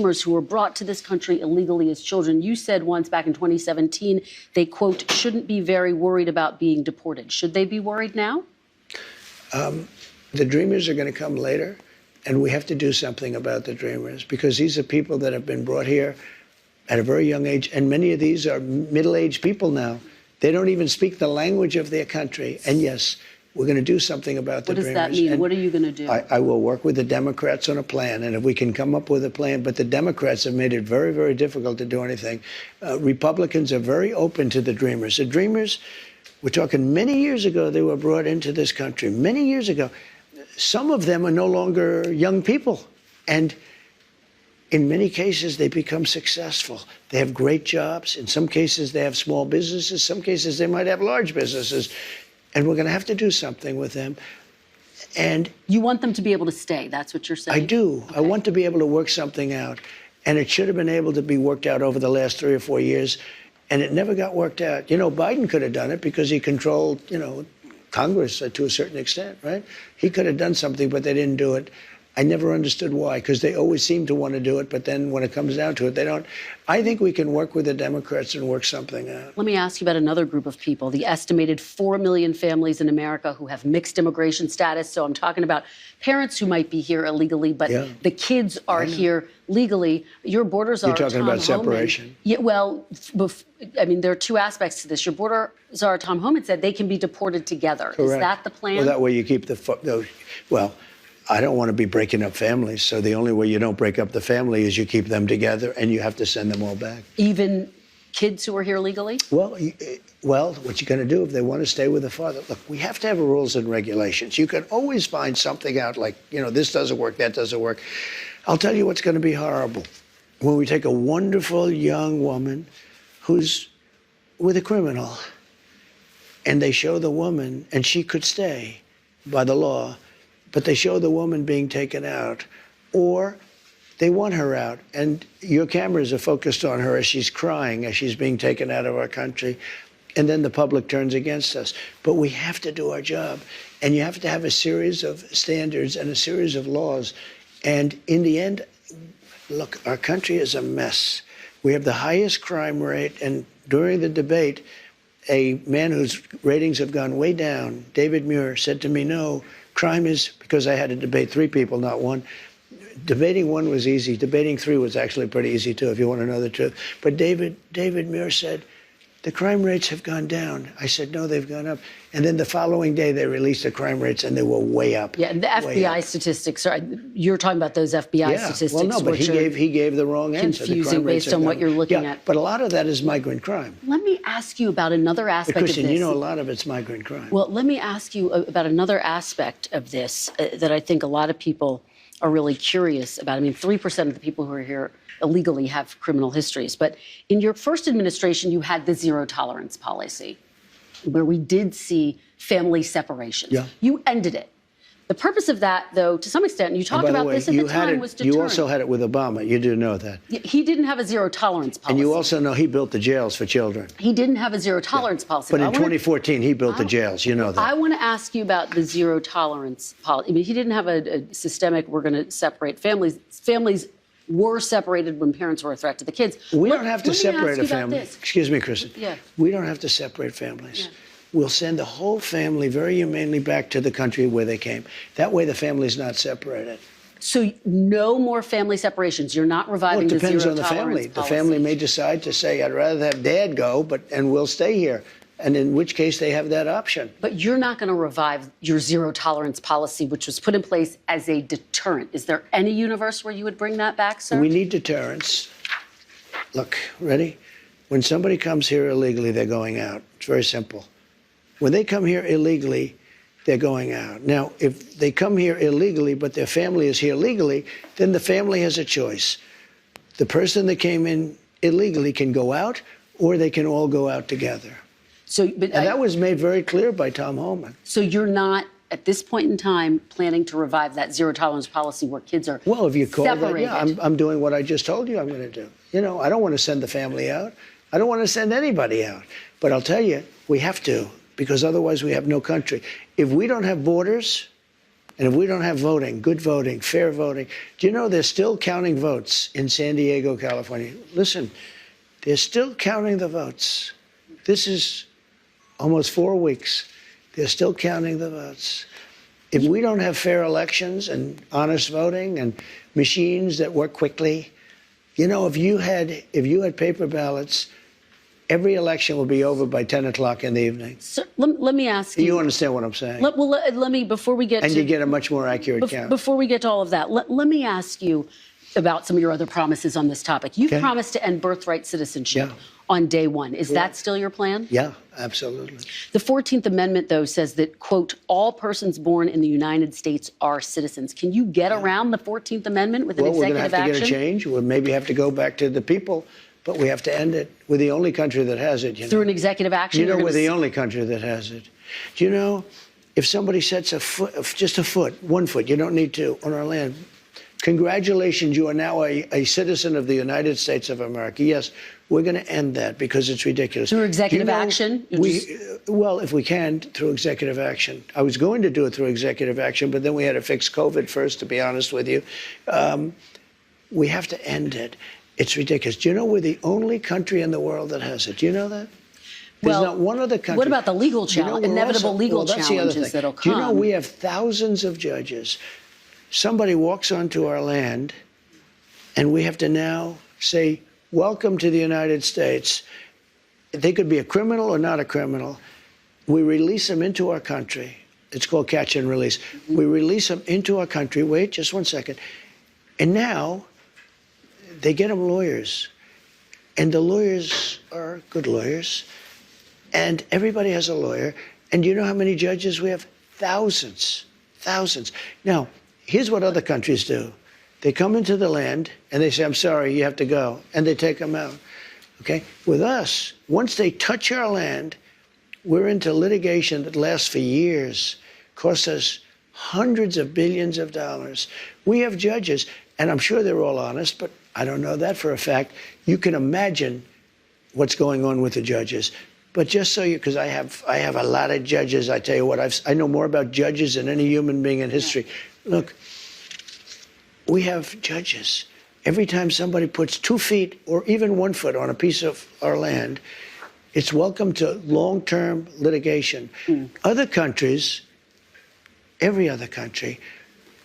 Dreamers who were brought to this country illegally as children. You said once back in 2017, they, quote, shouldn't be very worried about being deported. Should they be worried now? The Dreamers are going to come later, and we have to do something about the Dreamers because these are people that have been brought here at a very young age, and many of these are middle-aged people now. They don't even speak the language of their country. And yes, we're going to do something about the Dreamers. What does that mean? And what are you going to do? I will work with the Democrats on a plan, and if we can come up with a plan, but the Democrats have made it very, very difficult to do anything. Republicans are very open to the Dreamers. The Dreamers, we're talking many years ago, they were brought into this country, many years ago. Some of them are no longer young people, and in many cases, they become successful. They have great jobs. In some cases, they have small businesses. Some cases, they might have large businesses. And we're going to have to do something with them. And you want them to be able to stay. That's what you're saying? I do. Okay. I want to be able to work something out. And it should have been able to be worked out over the last 3 or 4 years. And it never got worked out. You know, Biden could have done it because he controlled, you know, Congress to a certain extent, right? He could have done something, but they didn't do it. I never understood why, because they always seem to want to do it, but then when it comes down to it, they don't. I think we can work with the Democrats and work something out. Let me ask you about another group of people, the estimated 4 million families in America who have mixed immigration status. So I'm talking about parents who might be here illegally, but the kids are here legally. Your borders are You're talking about separation. Yeah, well, I mean, there are two aspects to this. Your borders are, Tom Homan said, they can be deported together. Correct. Is that the plan? Well, that way you keep well, I don't want to be breaking up families, so the only way you don't break up the family is you keep them together, and you have to send them all back. Even kids who are here legally? Well, what you're going to do if they want to stay with the father, look, we have to have rules and regulations. You can always find something out like, you know, this doesn't work, that doesn't work. I'll tell you what's going to be horrible. When we take a wonderful young woman who's with a criminal, and they show the woman, and she could stay by the law, but they show the woman being taken out, or they want her out, and your cameras are focused on her as she's crying, as she's being taken out of our country, and then the public turns against us. But we have to do our job, and you have to have a series of standards and a series of laws. And in the end, look, our country is a mess. We have the highest crime rate, and during the debate, a man whose ratings have gone way down, David Muir, said to me, no, crime is, because I had to debate 3 people, not one. Debating 1 was easy. Debating 3 was actually pretty easy, too, if you want to know the truth. But David Muir said, the crime rates have gone down. I said, no, they've gone up. And then the following day, they released the crime rates, and they were way up. Yeah, and the FBI statistics, you're talking about those FBI statistics. Well, no, but he gave the wrong answer. Confusing based on what you're looking at. But a lot of that is migrant crime. Let me ask you about another aspect of this. Christian, you know a lot of it's migrant crime. Well, let me ask you about another aspect of this that I think a lot of people are really curious about. I mean, 3% of the people who are here illegally have criminal histories. But in your first administration, you had the zero tolerance policy, where we did see family separations. Yeah. You ended it. The purpose of that, though, to some extent, you talked about this at the time, was deterrent. You also had it with Obama. You do know that. He didn't have a zero tolerance policy. And you also know he built the jails for children. He didn't have a zero tolerance policy. But in 2014, he built the jails. You know that. I want to ask you about the zero tolerance policy. I mean, he didn't have a systemic, we're going to separate families. Families were separated when parents were a threat to the kids. We don't have to separate a family. Excuse me, Kristen. Yeah. We don't have to separate families. Yeah. We'll send the whole family very humanely back to the country where they came. That way the family's not separated. So no more family separations. You're not reviving the zero tolerance policy. Well, it depends on the family. The family may decide to say, I'd rather have dad go, and we'll stay here. And in which case they have that option. But you're not going to revive your zero tolerance policy, which was put in place as a deterrent. Is there any universe where you would bring that back, sir? We need deterrence. Look, ready? When somebody comes here illegally, they're going out. It's very simple. When they come here illegally, they're going out. Now, if they come here illegally, but their family is here legally, then the family has a choice. The person that came in illegally can go out, or they can all go out together. And that was made very clear by Tom Homan. So you're not, at this point in time, planning to revive that zero tolerance policy where kids are separated? Well, if you call that, yeah, I'm doing what I just told you I'm going to do. You know, I don't want to send the family out. I don't want to send anybody out. But I'll tell you, we have to, because otherwise we have no country. If we don't have borders, And if we don't have voting, good voting, fair voting, do you know they're still counting votes in San Diego, California? Listen, they're still counting the votes. This is almost 4 weeks. They're still counting the votes. If we don't have fair elections and honest voting and machines that work quickly, you know, if you had paper ballots, every election will be over by 10 o'clock in the evening. So, let me ask you. You understand what I'm saying? Let me, before we get and to... you get a much more accurate count. Before we get to all of that, let me ask you about some of your other promises on this topic. You've promised to end birthright citizenship on day one. Is that still your plan? Yeah, absolutely. The 14th Amendment, though, says that, quote, all persons born in the United States are citizens. Can you get around the 14th Amendment with an executive action? Well, we're going to have to get a change. We'll maybe have to go back to the people, but we have to end it. We're the only country that has it. Through an executive action? You know, we're the only country that has it. Do you know, if somebody sets a foot, just a foot, 1 foot, you don't need to, on our land, congratulations, you are now a citizen of the United States of America. Yes, we're going to end that because it's ridiculous. Through executive action? Well, if we can, through executive action. I was going to do it through executive action, but then we had to fix COVID first, to be honest with you. We have to end it. It's ridiculous. Do you know we're the only country in the world that has it? Do you know that? There's not one other country. What about the legal challenge, inevitable legal challenges that'll come? Do you know we have thousands of judges? Somebody walks onto our land, and we have to now say, welcome to the United States. They could be a criminal or not a criminal. We release them into our country. It's called catch and release. We release them into our country. Wait, just 1 second. And now they get them lawyers. And the lawyers are good lawyers. And everybody has a lawyer. And you know how many judges we have? Thousands. Thousands. Now, here's what other countries do. They come into the land and they say, I'm sorry, you have to go. And they take them out. Okay? With us, once they touch our land, we're into litigation that lasts for years, costs us hundreds of billions of dollars. We have judges, and I'm sure they're all honest, but I don't know that for a fact. You can imagine what's going on with the judges. But just so you, because I have a lot of judges, I tell you what, I know more about judges than any human being in history. Look, we have judges. Every time somebody puts 2 feet or even 1 foot on a piece of our land, it's welcome to long-term litigation. Other countries, every other country,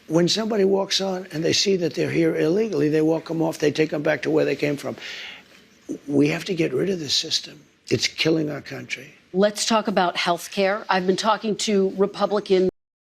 when somebody walks on and they see that they're here illegally, they walk them off, they take them back to where they came from. We have to get rid of this system. It's killing our country. Let's talk about health care. I've been talking to Republican